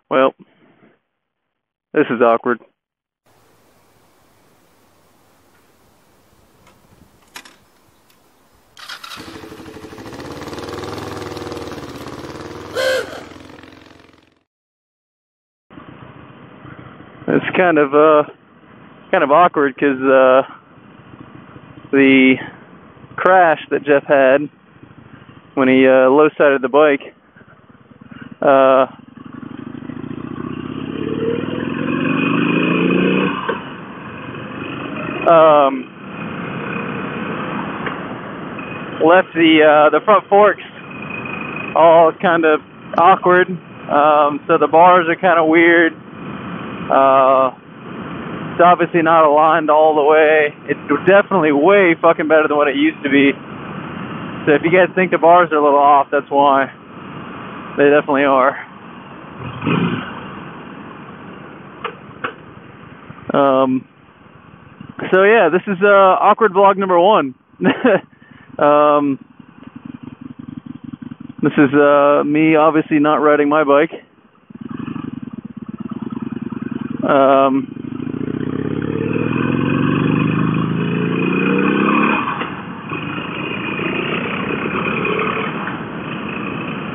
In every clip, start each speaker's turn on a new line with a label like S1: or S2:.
S1: Well, this is awkward. It's kind of awkward because the crash that Jeff had when he low-sided the bike, left the front forks all kind of awkward. So the bars are kind of weird. It's obviously not aligned all the way. It's definitely way fucking better than what it used to be. So if you guys think the bars are a little off, that's why. They definitely are. So yeah, this is awkward vlog number 1. This is me obviously not riding my bike.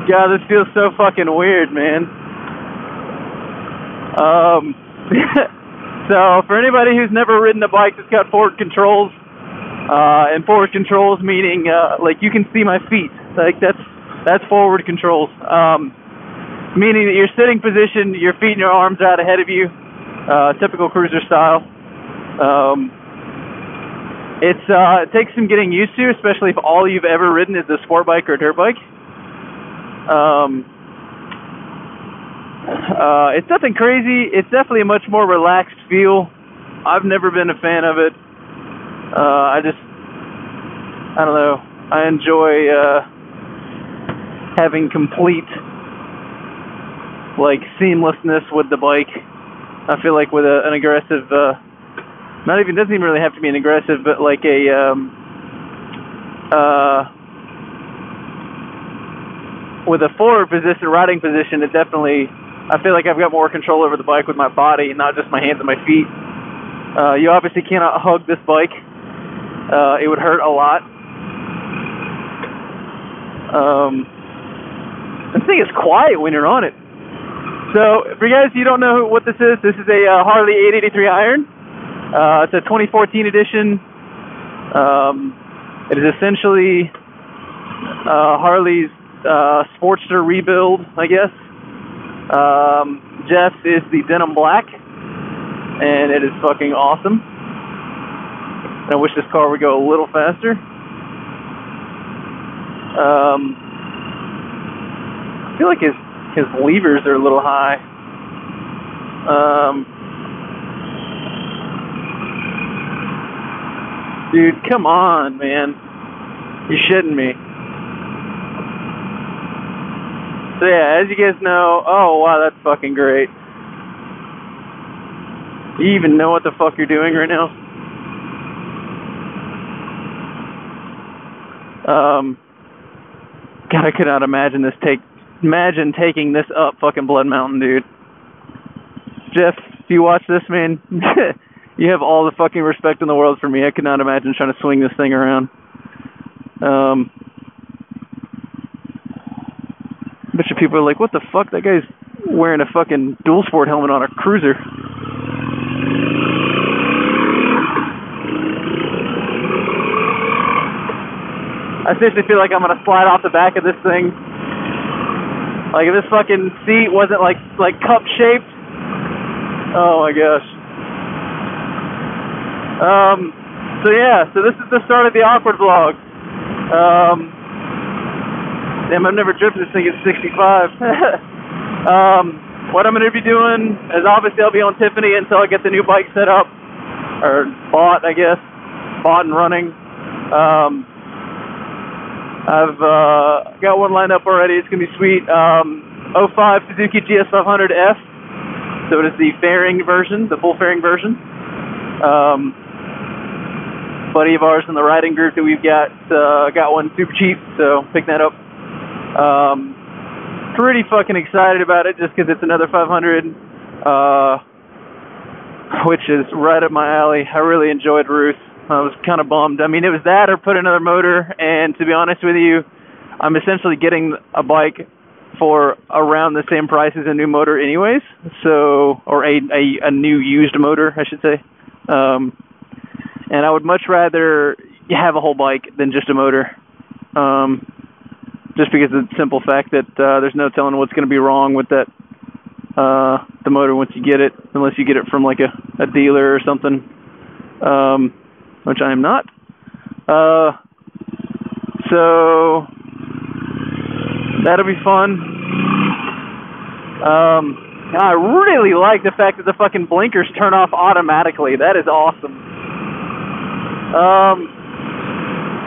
S1: God, this feels so fucking weird, man. So for anybody who's never ridden a bike that's got forward controls, and forward controls meaning like you can see my feet, like that's forward controls, meaning that your sitting position, your feet and your arms are out ahead of you, typical cruiser style. It takes some getting used to, especially if all you've ever ridden is a sport bike or a dirt bike. It's nothing crazy. It's definitely a much more relaxed feel. I've never been a fan of it. I don't know. I enjoy having complete like seamlessness with the bike. I feel like with an aggressive, doesn't even really have to be an aggressive, but like with a forward position, riding position, it definitely, I feel like I've got more control over the bike with my body, not just my hands and my feet. You obviously cannot hug this bike. It would hurt a lot. This thing is quiet when you're on it. So, for you guys who don't know what this is a Harley 883 Iron. It's a 2014 edition. It is essentially Harley's Sportster rebuild, I guess. Jeff's is the denim black, and it is fucking awesome. I wish this car would go a little faster. I feel like his levers are a little high. Dude, come on, man. You're shitting me. So yeah, as you guys know, oh wow, that's fucking great. You even know what the fuck you're doing right now? God, I could not imagine imagine taking this up fucking Blood Mountain, dude. Jeff, if you watch this, man, you have all the fucking respect in the world for me. I could not imagine trying to swing this thing around. A bunch of people are like, what the fuck? That guy's wearing a fucking dual sport helmet on a cruiser. I seriously feel like I'm gonna slide off the back of this thing. Like if this fucking seat wasn't like cup shaped. Oh my gosh. So yeah, so this is the start of the awkward vlog. Damn, I've never driven this thing at 65. What I'm gonna be doing is obviously I'll be on Tiffany until I get the new bike set up. Or bought, I guess. Bought and running. I've got one lined up already. It's going to be sweet. 05 Suzuki GS500F. So it is the fairing version, the full fairing version. Buddy of ours in the riding group that we've got one super cheap, so pick that up. pretty fucking excited about it just because it's another 500, which is right up my alley. I really enjoyed Ruth. I was kind of bummed. I mean, it was that or put another motor, and to be honest with you, I'm essentially getting a bike for around the same price as a new motor anyways, so, or a new used motor, I should say. And I would much rather have a whole bike than just a motor, just because of the simple fact that there's no telling what's going to be wrong with that the motor once you get it, unless you get it from like a dealer or something, which I am not. So that'll be fun. I really like the fact that the fucking blinkers turn off automatically. That is awesome.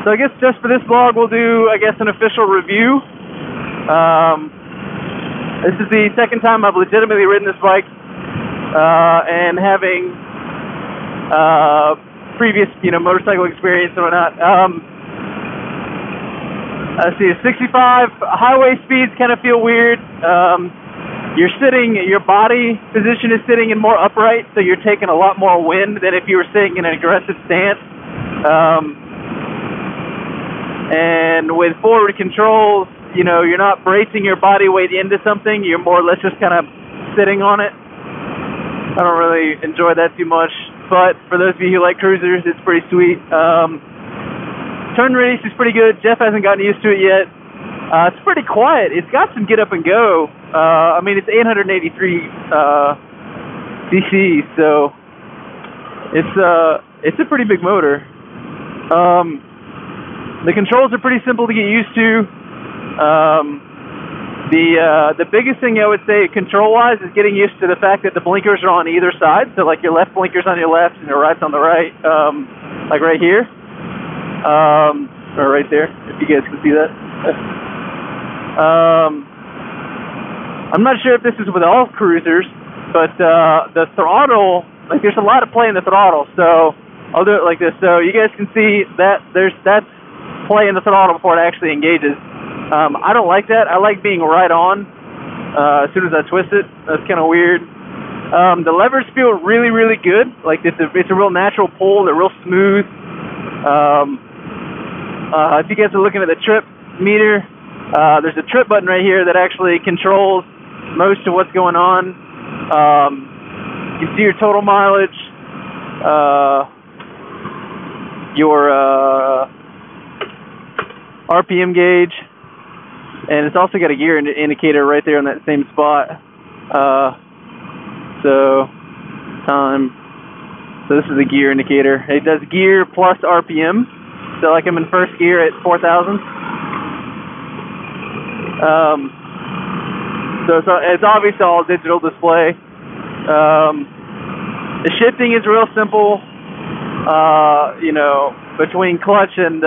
S1: So I guess just for this vlog, we'll do, I guess, an official review. This is the second time I've legitimately ridden this bike, and having previous, motorcycle experience and whatnot. I see 65 highway speeds kind of feel weird. Your body position is sitting in more upright, so you're taking a lot more wind than if you were sitting in an aggressive stance. And with forward controls, you're not bracing your body weight into something. You're more or less just kind of sitting on it. I don't really enjoy that too much, but for those of you who like cruisers, it's pretty sweet. Turn radius is pretty good. Jeff hasn't gotten used to it yet. It's pretty quiet. It's got some get up and go. I mean, it's 883 cc, so it's a pretty big motor. The controls are pretty simple to get used to. The biggest thing I would say control-wise is getting used to the fact that the blinkers are on either side. So like your left blinker's on your left and your right's on the right, like right here. Or right there, if you guys can see that. I'm not sure if this is with all cruisers, but the throttle, like there's a lot of play in the throttle, so I'll do it like this. So you guys can see that that's play in the throttle before it actually engages. I don't like that. I like being right on as soon as I twist it. That's kind of weird. The levers feel really, really good. Like it's a real natural pull. They're real smooth. If you guys are looking at the trip meter, there's a trip button right here that actually controls most of what's going on. You can see your total mileage, your RPM gauge, and it's also got a gear indicator right there on that same spot. So time. So this is a gear indicator. It does gear plus RPM. So like I'm in first gear at 4,000. So it's obviously all digital display. The shifting is real simple. Between clutch and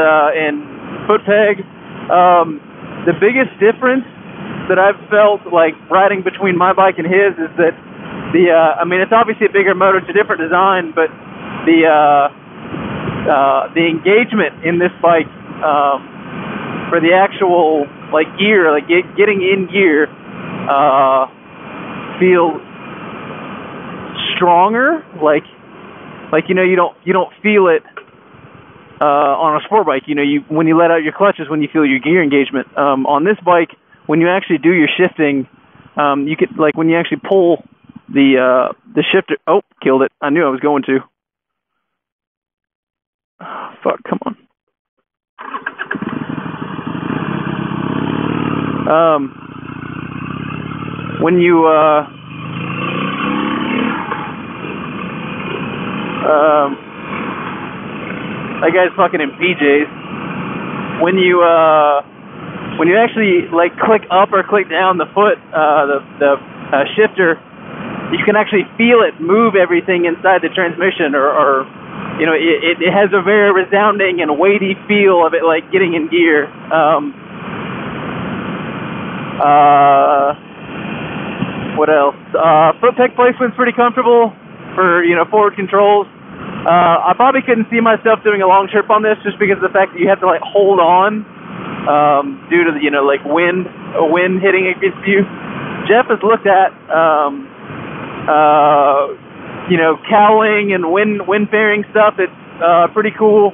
S1: foot peg. The biggest difference that I've felt like riding between my bike and his is that it's obviously a bigger motor, it's a different design, but the engagement in this bike for the actual gear, getting in gear, feels stronger. You don't feel it on a sport bike. When you let out your clutches, when you feel your gear engagement. On this bike, when you actually do your shifting, you could when you actually pull the shifter. Oh, killed it! I knew I was going to. Oh, fuck! Come on. When you that guy's fucking in PJs. When you actually click up or click down the foot, the shifter, you can actually feel it move everything inside the transmission, or it has a very resounding and weighty feel of it, getting in gear. What else? Foot peg placement's pretty comfortable for forward controls. I probably couldn't see myself doing a long trip on this just because of the fact that you have to hold on due to the, like wind hitting against you. Jeff has looked at cowling and wind bearing stuff. It's pretty cool.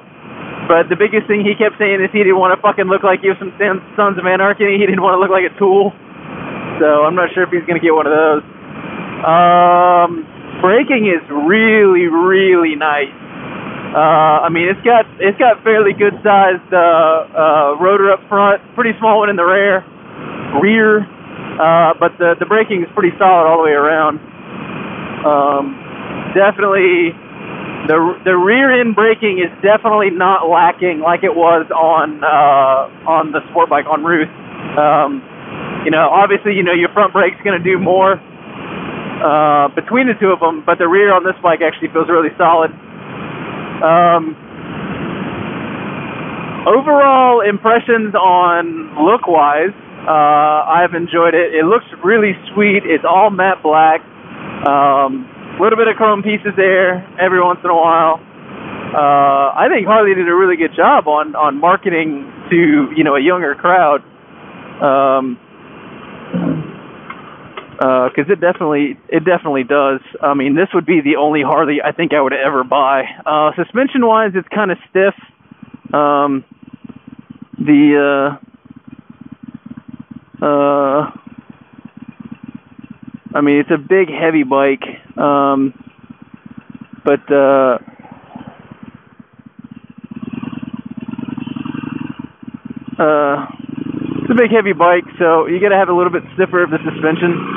S1: But the biggest thing he kept saying is he didn't want to fucking look like you some Sons of Anarchy. He didn't want to look like a tool. So I'm not sure if he's going to get one of those. Braking is really, really nice. I mean, it's got fairly good sized rotor up front, pretty small one in the rear, but the braking is pretty solid all the way around. Definitely, the rear end braking is definitely not lacking like it was on the sport bike on Ruth. Obviously, your front brake's going to do more between the two of them, but the rear on this bike actually feels really solid. Overall impressions on look-wise, I've enjoyed it. It looks really sweet. It's all matte black. A little bit of chrome pieces there every once in a while. I think Harley did a really good job on marketing to a younger crowd. Because it definitely does. I mean, this would be the only Harley I think I would ever buy. Suspension-wise, it's kind of stiff. I mean, it's a big, heavy bike, but it's a big, heavy bike, so you got to have a little bit stiffer of the suspension.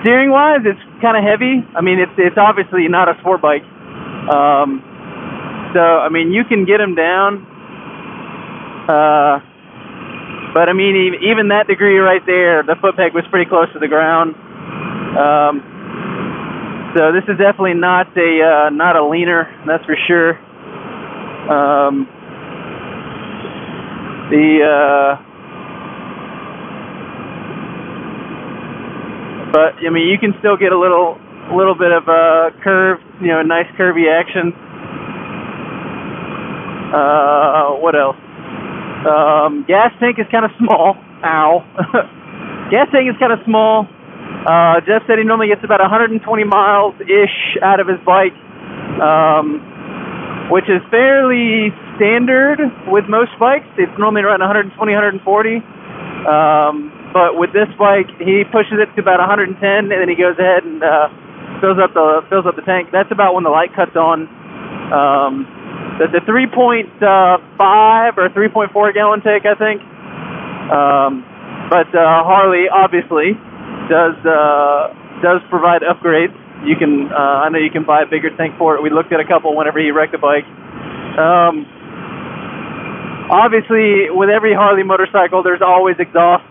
S1: Steering wise, it's kind of heavy. I mean, it's obviously not a sport bike. So I mean, you can get them down. But I mean, even that degree right there, the foot peg was pretty close to the ground. So this is definitely not a leaner, that's for sure. But I mean, you can still get a little bit of a curve, nice curvy action. What else? Gas tank is kind of small. Ow. Gas tank is kind of small. Jeff said he normally gets about 120 miles-ish out of his bike, which is fairly standard with most bikes. It's normally around 120, 140. But with this bike, he pushes it to about 110, and then he goes ahead and fills up the tank. That's about when the light cuts on. The 3.5 or 3.4 gallon tank, I think. But Harley obviously does provide upgrades. You can I know you can buy a bigger tank for it. We looked at a couple whenever he wrecked a bike. Obviously, with every Harley motorcycle, there's always exhaust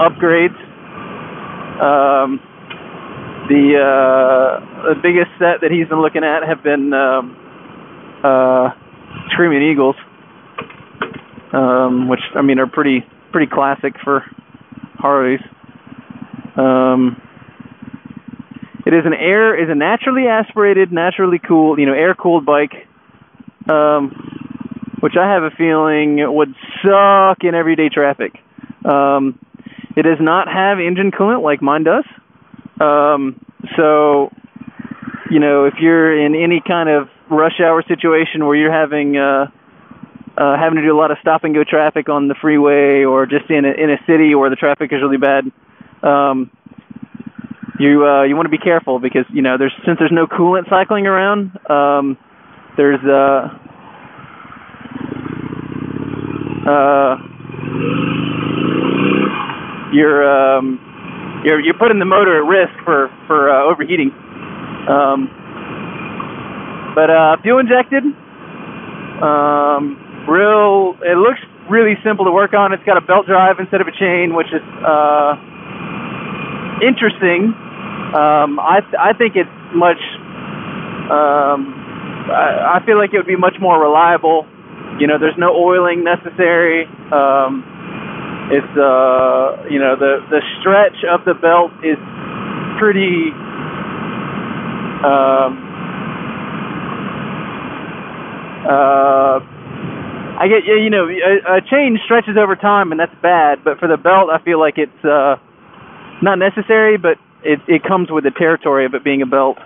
S1: upgrades. The biggest set that he's been looking at have been Screaming Eagles, which I mean are pretty classic for Harleys. It is a naturally aspirated, naturally cooled, air cooled bike. Which I have a feeling would suck in everyday traffic. It does not have engine coolant like mine does. So, if you're in any kind of rush hour situation where you're having to do a lot of stop and go traffic on the freeway, or just in a city where the traffic is really bad, you want to be careful because since there's no coolant cycling around, there's you're putting the motor at risk for overheating. But fuel injected, it looks really simple to work on. It's got a belt drive instead of a chain, which is interesting. I think it's much. I feel like it would be much more reliable. You know, there's no oiling necessary. It's you know, the stretch of the belt is pretty. I get, you know, a chain stretches over time, and that's bad. But for the belt, I feel like it's not necessary, but it comes with the territory of it being a belt.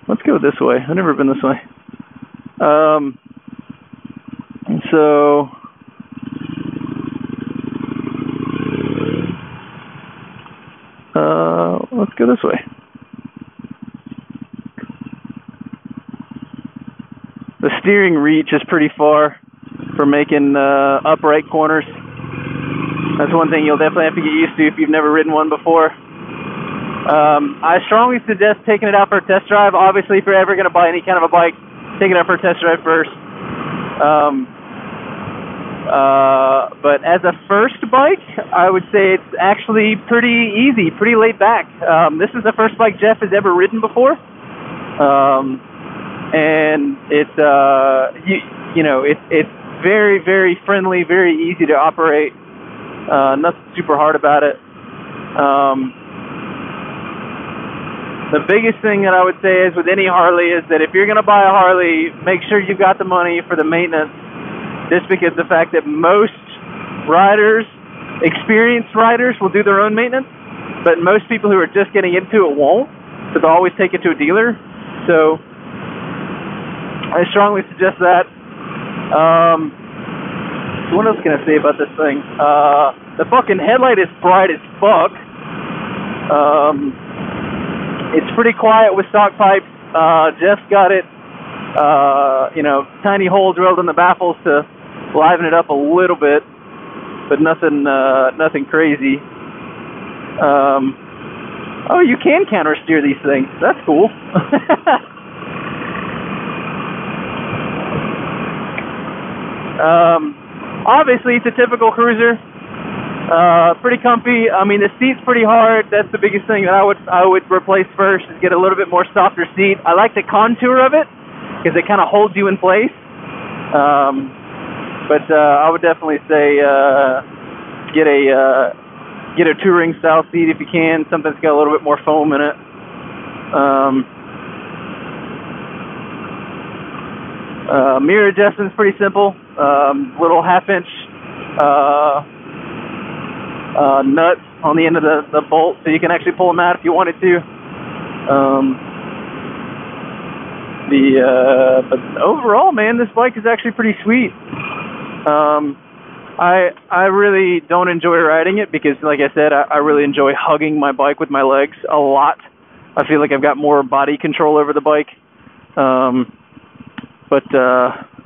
S1: Let's go this way. I've never been this way. So let's go this way. The steering reach is pretty far for making upright corners. That's one thing you'll definitely have to get used to if you've never ridden one before. I strongly suggest taking it out for a test drive. Obviously, if you're ever going to buy any kind of a bike, take it out for a test drive first. But as a first bike, I would say it's actually pretty easy, pretty laid back. This is the first bike Jeff has ever ridden before. And it's you know, it's very, very friendly, very easy to operate. Nothing super hard about it. The biggest thing that I would say is with any Harley is that if you're going to buy a Harley, make sure you've got the money for the maintenance. Just because the fact that most riders, experienced riders, will do their own maintenance, but most people who are just getting into it won't. So they'll always take it to a dealer. So I strongly suggest that. What else can I say about this thing? The fucking headlight is bright as fuck. It's pretty quiet with stock pipes. Jeff's got it, you know, tiny hole drilled in the baffles to liven it up a little bit, but nothing crazy. Oh, you can counter steer these things. That's cool. Obviously, it's a typical cruiser. Pretty comfy. I mean, the seat's pretty hard. That's the biggest thing that I would replace first, is get a little bit more softer seat. I like the contour of it because it kind of holds you in place. But I would definitely say get a touring style seat if you can. Something that's got a little bit more foam in it. Mirror adjustment's pretty simple. Little half-inch nuts on the end of the bolt, so you can actually pull them out if you wanted to. But overall, man, this bike is actually pretty sweet. I really don't enjoy riding it because, like I said, I really enjoy hugging my bike with my legs a lot. I feel like I've got more body control over the bike. But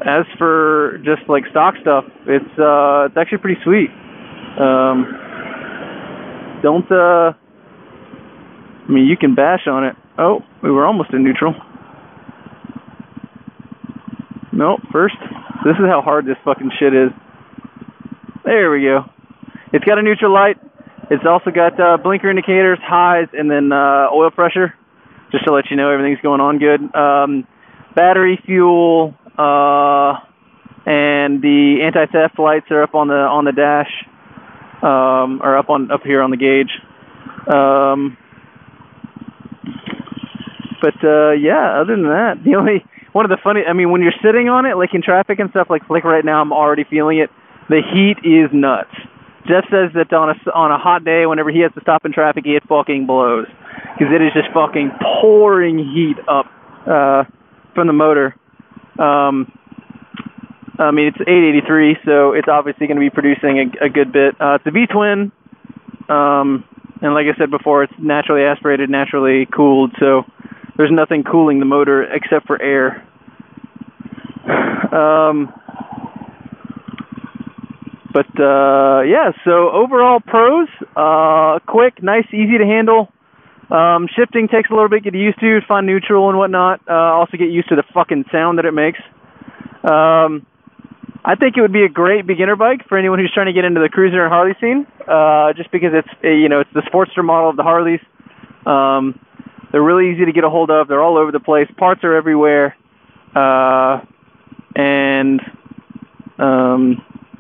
S1: as for just like stock stuff, it's actually pretty sweet. I mean, you can bash on it. Oh, we were almost in neutral. No, first. This is how hard this fucking shit is. There we go. It's got a neutral light. It's also got blinker indicators, highs, and then oil pressure, just to let you know everything's going on good. Battery, fuel, and the anti-theft lights are up on the dash, or up here on the gauge. Yeah, other than that, one of the funny, I mean, when you're sitting on it, like in traffic and stuff, like right now, I'm already feeling it. The heat is nuts. Jeff says that on a hot day, whenever he has to stop in traffic, it fucking blows, because it is just fucking pouring heat up from the motor. I mean, it's 883, so it's obviously going to be producing a good bit. It's a V-twin, and like I said before, it's naturally aspirated, naturally cooled, so there's nothing cooling the motor except for air. Yeah, so overall pros, quick, nice, easy to handle. Shifting takes a little bit to get used to, find neutral and whatnot. Also get used to the fucking sound that it makes. I think it would be a great beginner bike for anyone who's trying to get into the cruiser and Harley scene, just because it's the Sportster model of the Harleys. They're really easy to get a hold of. They're all over the place. Parts are everywhere. I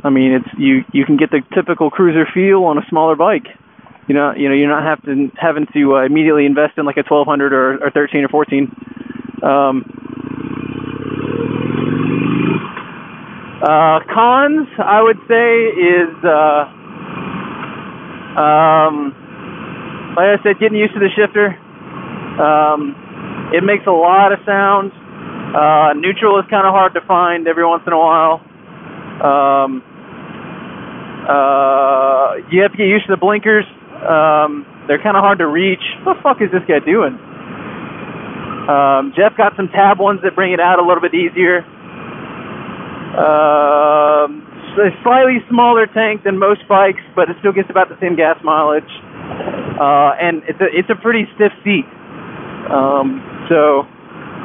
S1: mean, you can get the typical cruiser feel on a smaller bike. You're not having to immediately invest in like a 1200 or 13 or 14. Cons, I would say, is like I said, getting used to the shifter. It makes a lot of sound. Neutral is kind of hard to find every once in a while. You have to get used to the blinkers. They're kind of hard to reach. What the fuck is this guy doing? Jeff got some tab ones that bring it out a little bit easier. A slightly smaller tank than most bikes, but it still gets about the same gas mileage. And it's a pretty stiff seat. So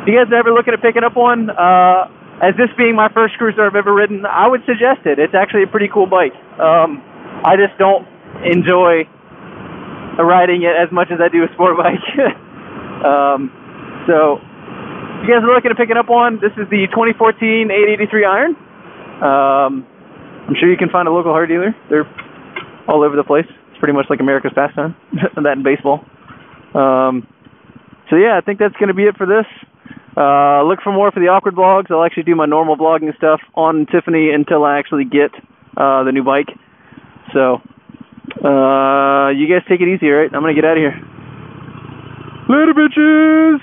S1: if you guys are ever looking at picking up one, as this being my first cruiser I've ever ridden, I would suggest it. It's actually a pretty cool bike. I just don't enjoy riding it as much as I do a sport bike. So if you guys are looking at picking up one, this is the 2014 883 Iron. I'm sure you can find a local Harley dealer. They're all over the place. It's pretty much like America's pastime, that in baseball. So yeah, I think that's going to be it for this. Look for more for the awkward vlogs. I'll actually do my normal vlogging stuff on Tiffany until I actually get the new bike. So you guys take it easy, all right? I'm going to get out of here. Later, bitches!